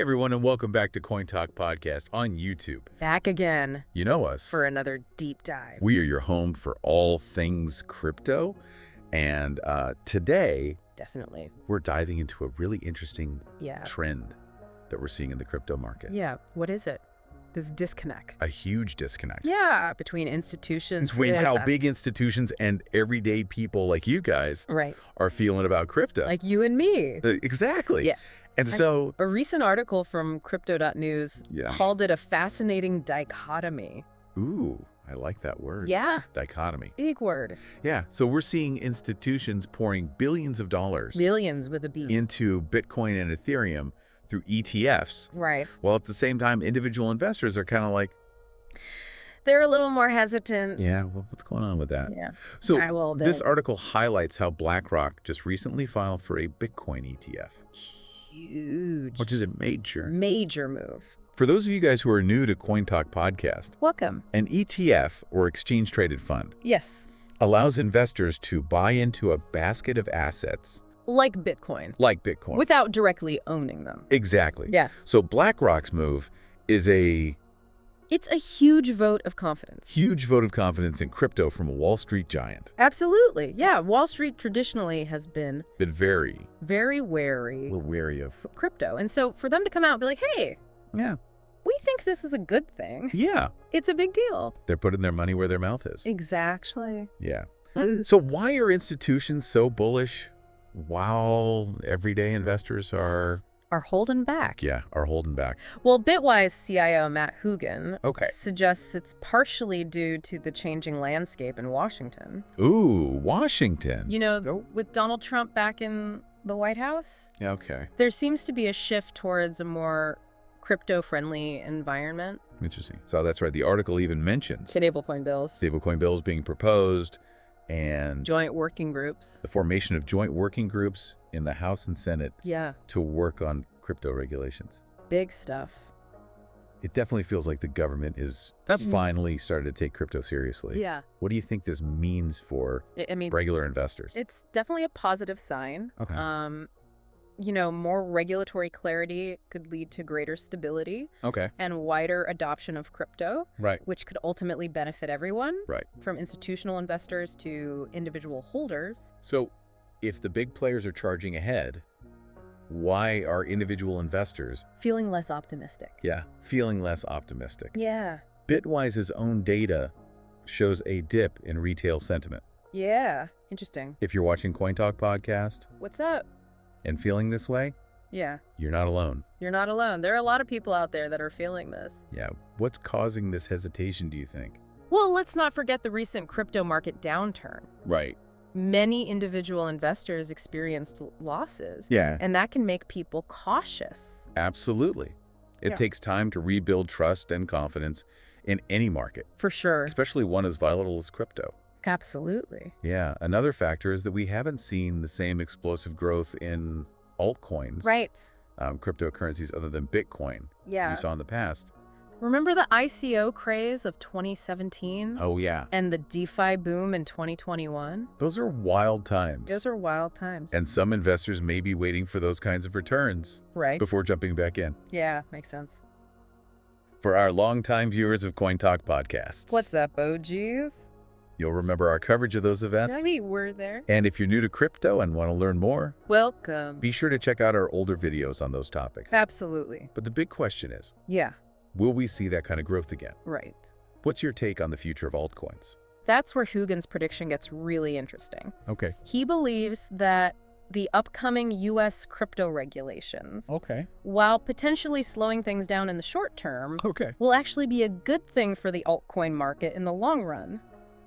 everyone, and welcome back to CoinTalk Podcast on YouTube. Back again. You know us. For another deep dive. We are your home for all things crypto. And today, Definitely. we're diving into a really interesting Yeah. trend that we're seeing in the crypto market. Yeah. What is it? This disconnect. A huge disconnect. Yeah. Between institutions. Between how big institutions and everyday people like you guys Right. are feeling about crypto. Like you and me. Exactly. Yeah. And so... A recent article from Crypto.news Yeah. called it a fascinating dichotomy. Ooh, I like that word. Yeah. Dichotomy. Big word. Yeah. So we're seeing institutions pouring billions of dollars Millions with a B. into Bitcoin and Ethereum through ETFs. Right. While at the same time, individual investors are kind of like, They're a little more hesitant. yeah, well, what's going on with that? Yeah. So this article highlights how BlackRock just recently filed for a Bitcoin ETF, Huge. which is a major. Major move. For those of you guys who are new to CoinTalk Podcast, Welcome. an ETF, or exchange traded fund, Yes. allows investors to buy into a basket of assets Like Bitcoin. like Bitcoin. Without directly owning them. Exactly. Yeah. So BlackRock's move is a It's a huge vote of confidence. huge vote of confidence in crypto from a Wall Street giant. Absolutely. Yeah. Wall Street traditionally has been Been very wary wary of. of crypto. And so for them to come out and be like, hey, Yeah. we think this is a good thing. Yeah. It's a big deal. They're putting their money where their mouth is. Exactly. Yeah. So why are institutions so bullish while everyday investors are holding back. are holding back? Well, Bitwise CIO Matt Hugin Okay. suggests it's partially due to the changing landscape in Washington. Ooh, Washington. You know, Nope. with Donald Trump back in the White House, Yeah, okay. there seems to be a shift towards a more crypto-friendly environment. Interesting. So that's right. The article even mentions Stablecoin bills. stablecoin bills being proposed and Joint working groups. the formation of joint working groups in the House and Senate Yeah, to work on crypto regulations. big stuff. It definitely feels like the government is finally started to take crypto seriously. Yeah, What do you think this means for I mean, regular investors? it's definitely a positive sign. Okay. You know, more regulatory clarity could lead to greater stability Okay. and wider adoption of crypto, Right. which could ultimately benefit everyone, Right. from institutional investors to individual holders. So if the big players are charging ahead, why are individual investors, Feeling less optimistic. feeling less optimistic? Yeah. Bitwise's own data shows a dip in retail sentiment. Yeah. Interesting. If you're watching CoinTalk Podcast What's up? and feeling this way, Yeah. you're not alone. You're not alone. There are a lot of people out there that are feeling this. Yeah. What's causing this hesitation, do you think? Well, let's not forget the recent crypto market downturn. Right. Many individual investors experienced losses, Yeah. and that can make people cautious. Absolutely. It Yeah. takes time to rebuild trust and confidence in any market, For sure. especially one as volatile as crypto. Absolutely. Yeah. Another factor is that we haven't seen the same explosive growth in altcoins, Right. Cryptocurrencies other than Bitcoin Yeah. you saw in the past. Remember the ICO craze of 2017? Oh, yeah. And the DeFi boom in 2021? Those are wild times. Those are wild times. And some investors may be waiting for those kinds of returns Right? before jumping back in. Yeah, makes sense. For our longtime viewers of CoinTalk Podcasts, What's up, OGs? you'll remember our coverage of those events. I mean, we're there. And if you're new to crypto and want to learn more, Welcome. be sure to check out our older videos on those topics. Absolutely. But the big question is, Yeah, will we see that kind of growth again? right. What's your take on the future of altcoins? That's where Hugin's prediction gets really interesting. Okay. He believes that the upcoming U.S. crypto regulations, Okay. while potentially slowing things down in the short term, Okay. will actually be a good thing for the altcoin market in the long run.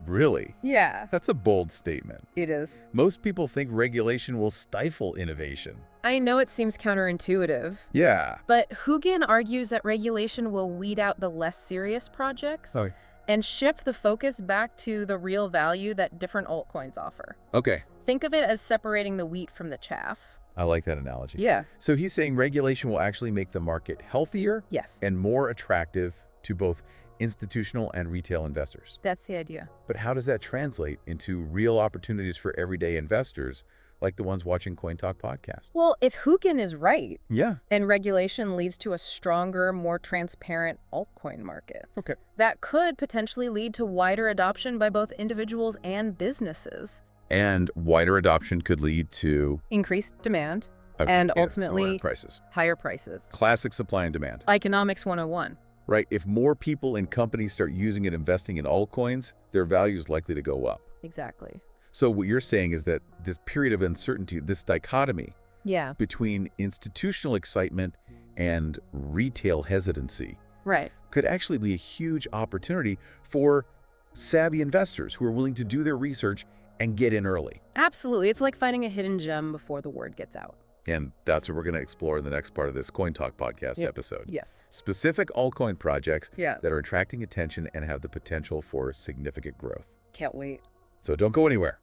Really? Yeah, That's a bold statement. it is. Most people think regulation will stifle innovation. I know it seems counterintuitive, Yeah. but Hugin argues that regulation will weed out the less serious projects Oh. and shift the focus back to the real value that different altcoins offer. Okay. Think of it as separating the wheat from the chaff. I like that analogy. Yeah. So he's saying regulation will actually make the market healthier Yes, and more attractive to both institutional and retail investors. that's the idea. But how does that translate into real opportunities for everyday investors like the ones watching CoinTalk Podcast. Well, if Hukin is right, Yeah. and regulation leads to a stronger, more transparent altcoin market, Okay. that could potentially lead to wider adoption by both individuals and businesses. And wider adoption could lead to Increased demand and ultimately lower prices. higher prices. Classic supply and demand. Economics 101. Right? If more people and companies start using and investing in altcoins, their value is likely to go up. Exactly. So what you're saying is that this period of uncertainty, this dichotomy Yeah. between institutional excitement and retail hesitancy Right. could actually be a huge opportunity for savvy investors who are willing to do their research and get in early. Absolutely. It's like finding a hidden gem before the word gets out. And that's what we're going to explore in the next part of this CoinTalk Podcast episode. Yes. Specific altcoin projects Yeah. that are attracting attention and have the potential for significant growth. Can't wait. So don't go anywhere.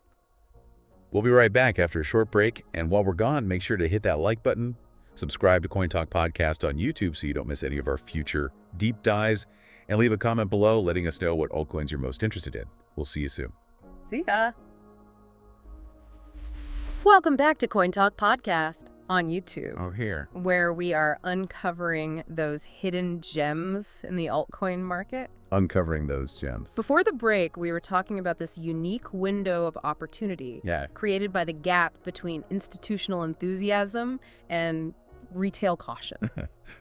We'll be right back after a short break. And while we're gone, make sure to hit that like button, subscribe to CoinTalk Podcast on YouTube so you don't miss any of our future deep dives, and leave a comment below letting us know what altcoins you're most interested in. We'll see you soon. See ya. Welcome back to CoinTalk Podcast on YouTube, Oh, here. where we are uncovering those hidden gems in the altcoin market. Uncovering those gems. Before the break, we were talking about this unique window of opportunity Yeah. created by the gap between institutional enthusiasm and retail caution.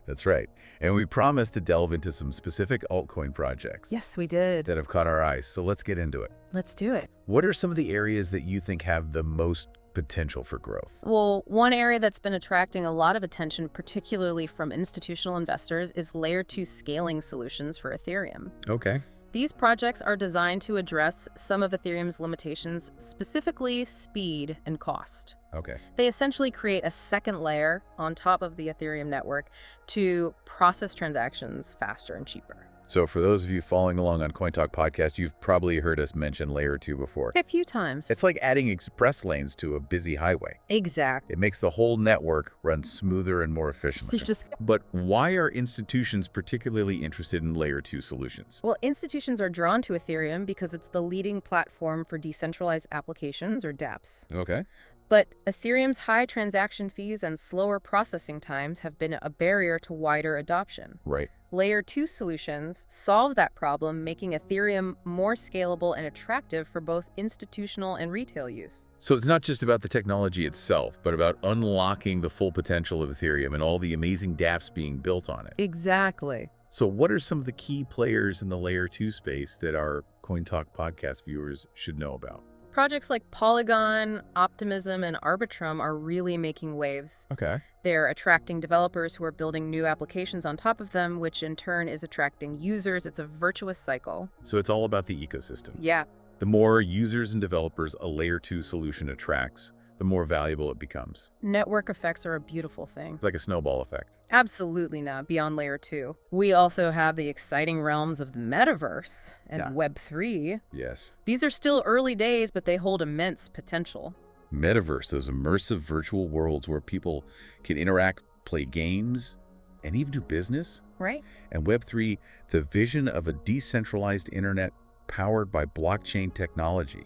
That's right. And we promised to delve into some specific altcoin projects Yes, we did. that have caught our eyes. So let's get into it. Let's do it. What are some of the areas that you think have the most potential for growth? Well, one area that's been attracting a lot of attention, particularly from institutional investors, is Layer 2 scaling solutions for Ethereum. Okay. These projects are designed to address some of Ethereum's limitations, specifically speed and cost. Okay. They essentially create a second layer on top of the Ethereum network to process transactions faster and cheaper. So for those of you following along on CoinTalk Podcast, you've probably heard us mention Layer 2 before. A few times. It's like adding express lanes to a busy highway. Exactly. It makes the whole network run smoother and more efficiently. But why are institutions particularly interested in Layer 2 solutions? Well, institutions are drawn to Ethereum because it's the leading platform for decentralized applications, or dApps. Okay. But Ethereum's high transaction fees and slower processing times have been a barrier to wider adoption. Right. Layer 2 solutions solve that problem, making Ethereum more scalable and attractive for both institutional and retail use. So it's not just about the technology itself, but about unlocking the full potential of Ethereum and all the amazing dApps being built on it. Exactly. So what are some of the key players in the Layer 2 space that our CoinTalk Podcast viewers should know about? Projects like Polygon, Optimism, and Arbitrum are really making waves. Okay. They're attracting developers who are building new applications on top of them, which in turn is attracting users. It's a virtuous cycle. So it's all about the ecosystem. Yeah. The more users and developers a Layer 2 solution attracts, the more valuable it becomes. Network effects are a beautiful thing. Like a snowball effect. Absolutely not, beyond Layer 2. We also have the exciting realms of the metaverse and Web3. Yes. These are still early days, but they hold immense potential. Metaverse, those immersive virtual worlds where people can interact, play games, and even do business. Right? And Web3, the vision of a decentralized internet powered by blockchain technology.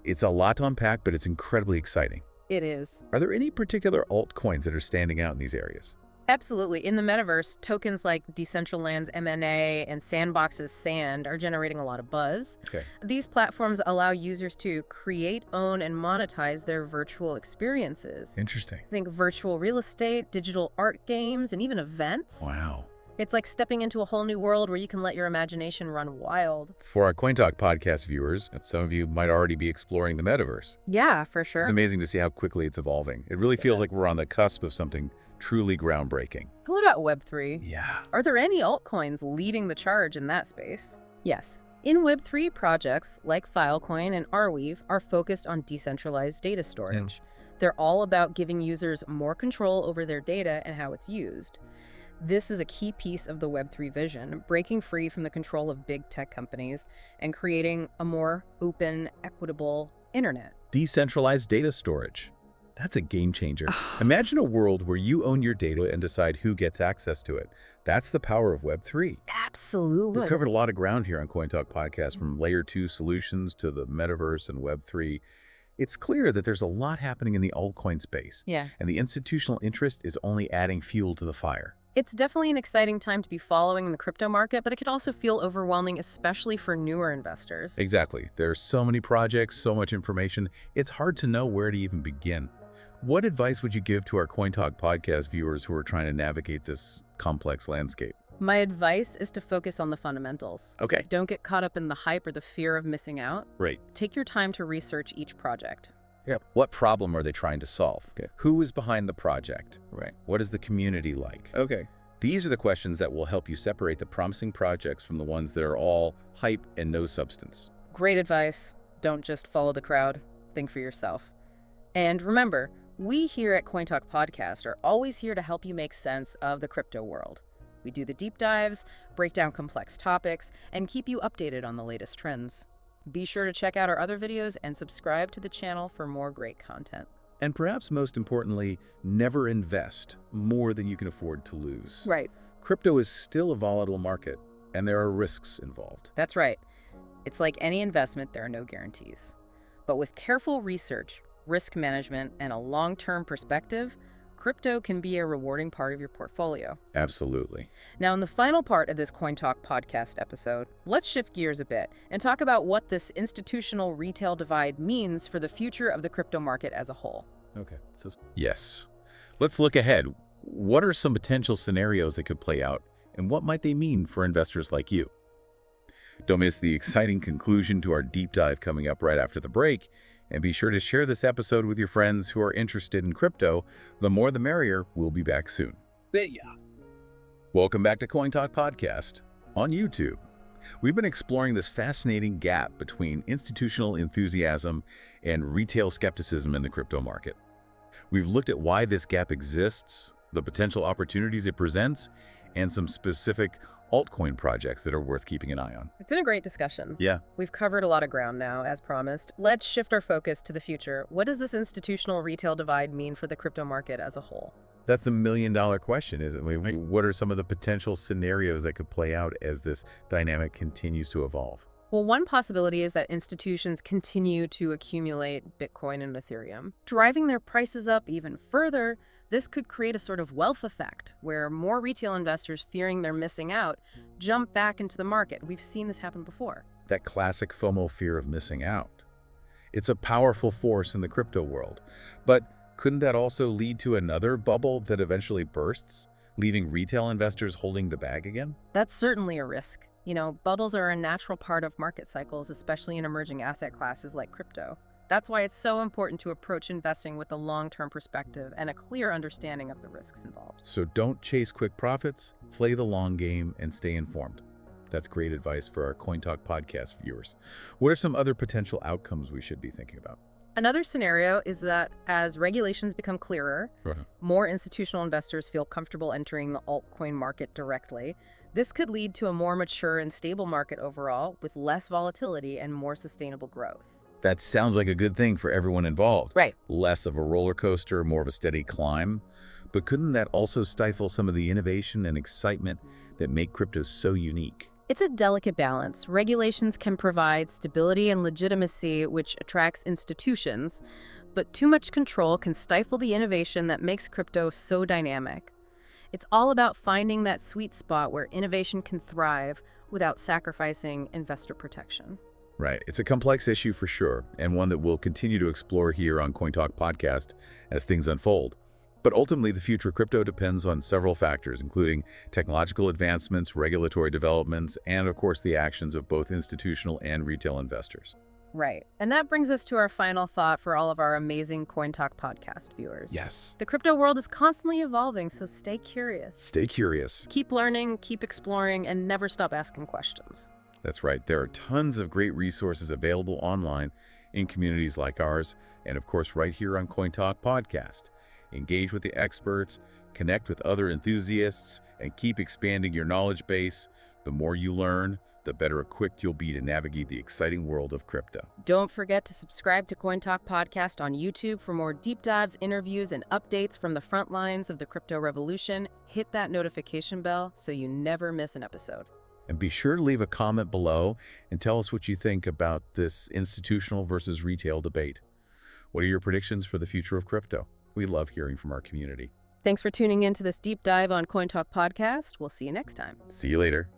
It's a lot to unpack, but it's incredibly exciting. It is. Are there any particular altcoins that are standing out in these areas? Absolutely. In the metaverse, tokens like Decentraland's MNA and Sandbox's Sand are generating a lot of buzz. Okay. These platforms allow users to create, own, and monetize their virtual experiences. Interesting. Think virtual real estate, digital art games, and even events. Wow. It's like stepping into a whole new world where you can let your imagination run wild. For our CoinTalk Podcast viewers, some of you might already be exploring the metaverse. Yeah, for sure. It's amazing to see how quickly it's evolving. It really feels like we're on the cusp of something truly groundbreaking. What about Web3? Yeah. Are there any altcoins leading the charge in that space? Yes. In Web3, projects like Filecoin and Arweave are focused on decentralized data storage. They're all about giving users more control over their data and how it's used. This is a key piece of the Web3 vision, breaking free from the control of big tech companies and creating a more open, equitable internet. Decentralized data storage. That's a game changer. Imagine a world where you own your data and decide who gets access to it. That's the power of Web3. Absolutely. We've covered a lot of ground here on CoinTalk Podcast, from Layer 2 solutions to the metaverse and Web3. It's clear that there's a lot happening in the altcoin space, Yeah. and the institutional interest is only adding fuel to the fire. It's definitely an exciting time to be following the crypto market, but it could also feel overwhelming, especially for newer investors. Exactly. There's so many projects, so much information, it's hard to know where to even begin. What advice would you give to our CoinTalk podcast viewers who are trying to navigate this complex landscape? My advice is to focus on the fundamentals. Okay. Don't get caught up in the hype or the fear of missing out. Right. Take your time to research each project. Yeah. What problem are they trying to solve? Okay. Who is behind the project? Right. What is the community like? Okay. These are the questions that will help you separate the promising projects from the ones that are all hype and no substance. Great advice. Don't just follow the crowd. Think for yourself. And remember, we here at CoinTalk Podcast are always here to help you make sense of the crypto world. We do the deep dives, break down complex topics, and keep you updated on the latest trends. Be sure to check out our other videos and subscribe to the channel for more great content. And perhaps most importantly, never invest more than you can afford to lose. Right. Crypto is still a volatile market, and there are risks involved. That's right. It's like any investment, there are no guarantees. But with careful research, risk management, and a long-term perspective, crypto can be a rewarding part of your portfolio. Absolutely. Now, in the final part of this CoinTalk podcast episode, let's shift gears a bit and talk about what this institutional-retail divide means for the future of the crypto market as a whole. Okay. Yes. Let's look ahead. What are some potential scenarios that could play out, and what might they mean for investors like you? Don't miss the exciting conclusion to our deep dive coming up right after the break. And be sure to share this episode with your friends who are interested in crypto. The more the merrier. We'll be back soon. Welcome back to CoinTalk Podcast on YouTube. We've been exploring this fascinating gap between institutional enthusiasm and retail skepticism in the crypto market. We've looked at why this gap exists, the potential opportunities it presents, and some specific altcoin projects that are worth keeping an eye on. It's been a great discussion. Yeah. We've covered a lot of ground now, as promised. Let's shift our focus to the future. What does this institutional retail divide mean for the crypto market as a whole? That's the million-dollar question, isn't it? What are some of the potential scenarios that could play out as this dynamic continues to evolve? Well, one possibility is that institutions continue to accumulate Bitcoin and Ethereum, driving their prices up even further. This could create a sort of wealth effect where more retail investors fearing they're missing out jump back into the market. We've seen this happen before. That classic FOMO, fear of missing out. It's a powerful force in the crypto world. But couldn't that also lead to another bubble that eventually bursts, leaving retail investors holding the bag again? That's certainly a risk. You know, bubbles are a natural part of market cycles, especially in emerging asset classes like crypto. That's why it's so important to approach investing with a long-term perspective and a clear understanding of the risks involved. So don't chase quick profits, play the long game, and stay informed. That's great advice for our CoinTalk podcast viewers. What are some other potential outcomes we should be thinking about? Another scenario is that as regulations become clearer, more institutional investors feel comfortable entering the altcoin market directly. This could lead to a more mature and stable market overall, with less volatility and more sustainable growth. That sounds like a good thing for everyone involved. Right. Less of a roller coaster, more of a steady climb. But couldn't that also stifle some of the innovation and excitement that make crypto so unique? It's a delicate balance. Regulations can provide stability and legitimacy, which attracts institutions, but too much control can stifle the innovation that makes crypto so dynamic. It's all about finding that sweet spot where innovation can thrive without sacrificing investor protection. Right. It's a complex issue for sure, and one that we'll continue to explore here on CoinTalk Podcast as things unfold. But ultimately, the future of crypto depends on several factors, including technological advancements, regulatory developments, and of course, the actions of both institutional and retail investors. Right. And that brings us to our final thought for all of our amazing CoinTalk Podcast viewers. Yes. The crypto world is constantly evolving, so stay curious. Stay curious. Keep learning, keep exploring, and never stop asking questions. That's right. There are tons of great resources available online in communities like ours, and of course, right here on CoinTalk Podcast. Engage with the experts, connect with other enthusiasts, and keep expanding your knowledge base. The more you learn, the better equipped you'll be to navigate the exciting world of crypto. Don't forget to subscribe to CoinTalk Podcast on YouTube for more deep dives, interviews, and updates from the front lines of the crypto revolution. Hit that notification bell so you never miss an episode. And be sure to leave a comment below and tell us what you think about this institutional versus retail debate. What are your predictions for the future of crypto? We love hearing from our community. Thanks for tuning in to this deep dive on CoinTalk Podcast. We'll see you next time. See you later.